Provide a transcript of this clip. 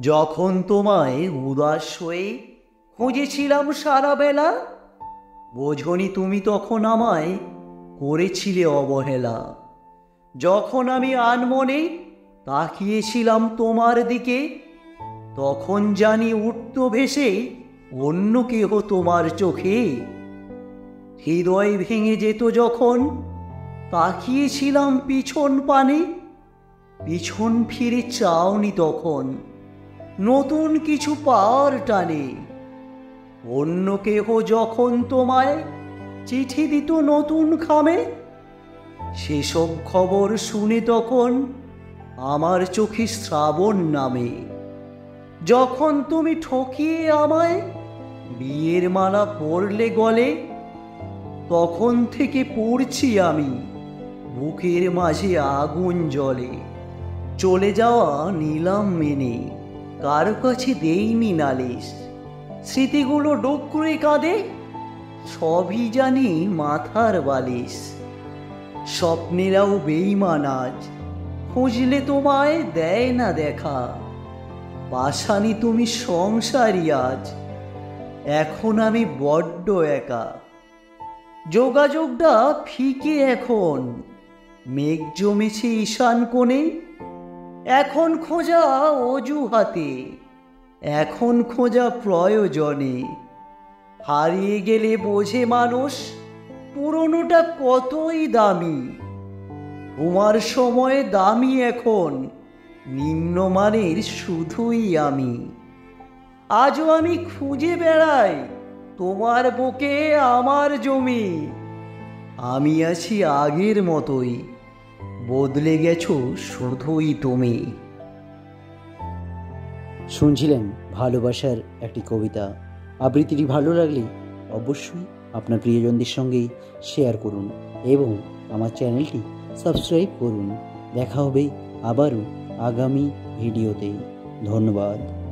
যখন তোমায় উদাস হয়ে খুঁজেছিলাম সারা বেলা, বোঝনি তুমি তখন আমায় করেছিলে অবহেলা। যখন আমি আনমনে তাকিয়েছিলাম তোমার দিকে, তখন জানি উঠত ভেসে অন্য কেহ তোমার চোখে। হৃদয় ভেঙে যেত যখন তাকিয়েছিলাম পিছন পানে, পিছন ফিরে চাওনি তখন নতুন কিছু পাওয়ার টানে। অন্য কেহ যখন তোমায় চিঠি দিত নতুন খামে, সেসব খবর শুনে তখন আমার চোখে শ্রাবণ নামে। যখন তুমি ঠকিয়ে আমায় বিয়ের মালা পরলে গলে, তখন থেকে পড়ছি আমি বুকের মাঝে আগুন জ্বলে। চলে যাওয়া নিলাম মেনে, কারো কাছে দেইনি নালিশ। স্মৃতিগুলো ডুকরে কাঁদে, সবই জানি মাথার বালিশ। স্বপ্নেরাও বেইমান আজ, খুঁজলে তোমায় দেয় না দেখা। পাশানি তুমি সংসারী আজ, এখন আমি বড্ড একা। যোগাযোগটা ফিকে এখন, মেঘ জমেছে ঈশান কোণে। এখন খোঁজা অজুহাতে, এখন খোঁজা প্রয়োজনে। হারিয়ে গেলে বোঝে মানুষ পুরনোটা কতই দামি। তোমার সময়ে দামি এখন নিম্নমানের শুধুই আমি। আজও আমি খুঁজে বেড়াই তোমার বুকে আমার জমি। আমি আছি আগের মতোই, বদলে গেছো শুধুই তুমি। শুনছিলেন ভালোবাসার একটি কবিতা। আবৃত্তিটি ভালো লাগলে অবশ্যই আপনার প্রিয়জনদের সঙ্গেই শেয়ার করুন এবং আমার চ্যানেলটি সাবস্ক্রাইব করুন। দেখা হবে আবারও আগামী ভিডিওতে। ধন্যবাদ।